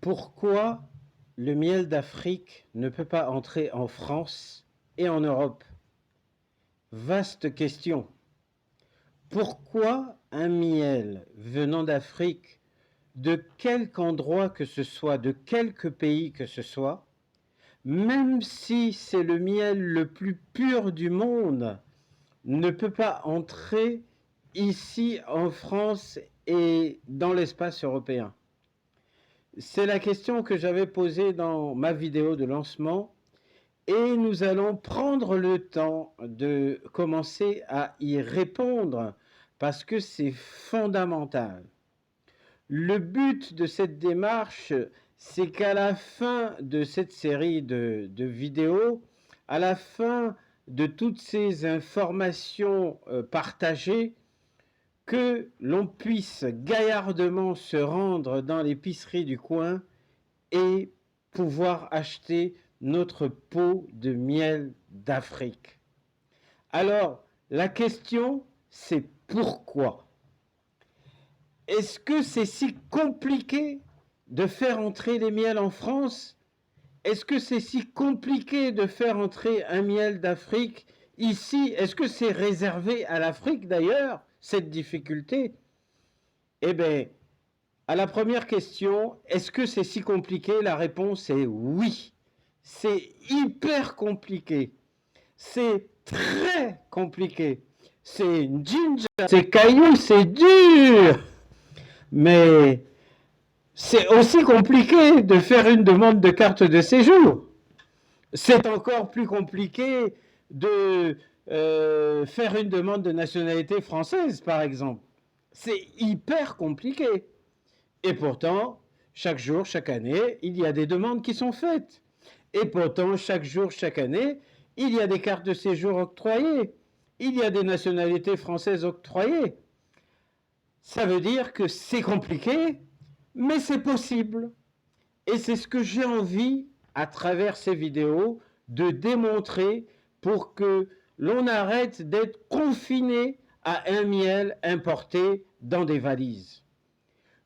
Pourquoi le miel d'Afrique ne peut pas entrer en France et en Europe? Vaste question. Pourquoi un miel venant d'Afrique, de quelque endroit que ce soit, de quelque pays que ce soit, même si c'est le miel le plus pur du monde, ne peut pas entrer ici en France et dans l'espace européen? C'est la question que j'avais posée dans ma vidéo de lancement et nous allons prendre le temps de commencer à y répondre parce que c'est fondamental. Le but de cette démarche, c'est qu'à la fin de cette série de vidéos, à la fin de toutes ces informations partagées, que l'on puisse gaillardement se rendre dans l'épicerie du coin et pouvoir acheter notre pot de miel d'Afrique. Alors, la question, c'est pourquoi? Est-ce que c'est si compliqué de faire entrer les miels en France? Est-ce que c'est si compliqué de faire entrer un miel d'Afrique ici? Est-ce que c'est réservé à l'Afrique d'ailleurs, cette difficulté? Eh bien, à la première question, est-ce que c'est si compliqué? La réponse est oui. C'est hyper compliqué. C'est très compliqué. C'est ginger, c'est caillou, c'est dur. Mais c'est aussi compliqué de faire une demande de carte de séjour. C'est encore plus compliqué de faire une demande de nationalité française, par exemple. C'est hyper compliqué. Et pourtant, chaque jour, chaque année, il y a des demandes qui sont faites. Et pourtant, chaque jour, chaque année, il y a des cartes de séjour octroyées. Il y a des nationalités françaises octroyées. Ça veut dire que c'est compliqué, mais c'est possible. Et c'est ce que j'ai envie, à travers ces vidéos, de démontrer pour que l'on arrête d'être confiné à un miel importé dans des valises.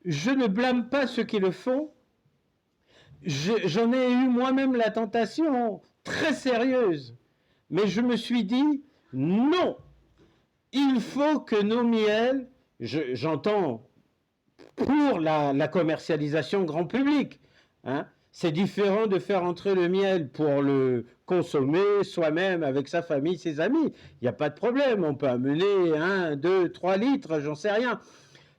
Je ne blâme pas ceux qui le font. J'en ai eu moi-même la tentation très sérieuse. Mais je me suis dit, non, il faut que nos miels, j'entends pour la commercialisation grand public, hein, c'est différent de faire entrer le miel pour le consommer soi-même avec sa famille, ses amis. Il n'y a pas de problème, on peut amener 1, 2, 3 litres, j'en sais rien.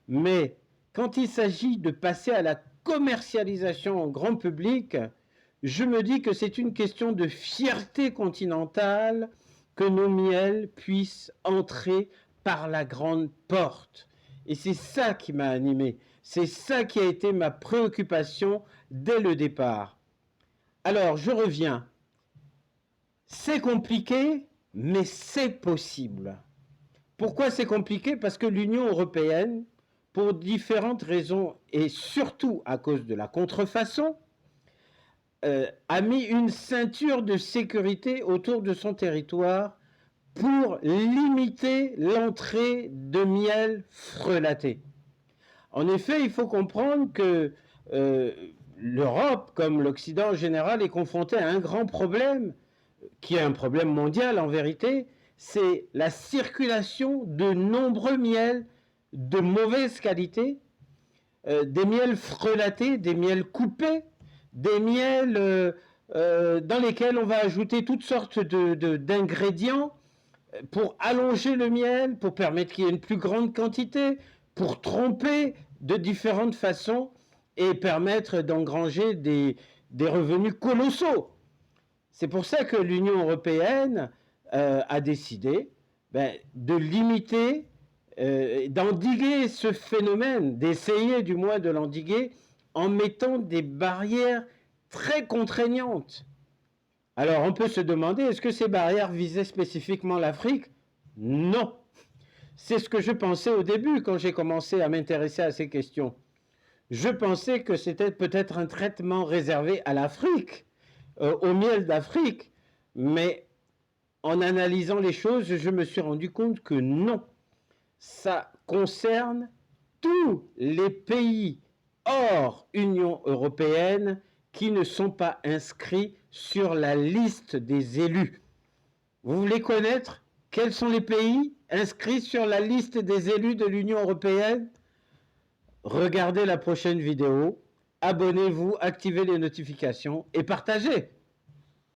Mais quand il s'agit de passer à la commercialisation en grand public, je me dis que c'est une question de fierté continentale que nos miels puissent entrer par la grande porte. Et c'est ça qui m'a animé, c'est ça qui a été ma préoccupation dès le départ. Alors, je reviens. C'est compliqué, mais c'est possible. Pourquoi c'est compliqué? Parce que l'Union européenne, pour différentes raisons et surtout à cause de la contrefaçon, a mis une ceinture de sécurité autour de son territoire pour limiter l'entrée de miel frelaté. En effet, il faut comprendre que l'Europe, comme l'Occident en général, est confrontée à un grand problème, qui est un problème mondial en vérité, c'est la circulation de nombreux miels de mauvaise qualité, des miels frelatés, des miels coupés, des miels dans lesquels on va ajouter toutes sortes d'ingrédients pour allonger le miel, pour permettre qu'il y ait une plus grande quantité, pour tromper de différentes façons et permettre d'engranger des revenus colossaux. C'est pour ça que l'Union européenne a décidé de limiter, d'endiguer ce phénomène, d'essayer du moins de l'endiguer en mettant des barrières très contraignantes. Alors on peut se demander, est-ce que ces barrières visaient spécifiquement l'Afrique? Non. C'est ce que je pensais au début quand j'ai commencé à m'intéresser à ces questions. Je pensais que c'était peut-être un traitement réservé à l'Afrique, au miel d'Afrique, mais en analysant les choses, je me suis rendu compte que non. Ça concerne tous les pays hors Union européenne qui ne sont pas inscrits sur la liste des élus. Vous voulez connaître quels sont les pays inscrits sur la liste des élus de l'Union européenne? Regardez la prochaine vidéo, abonnez-vous, activez les notifications et partagez.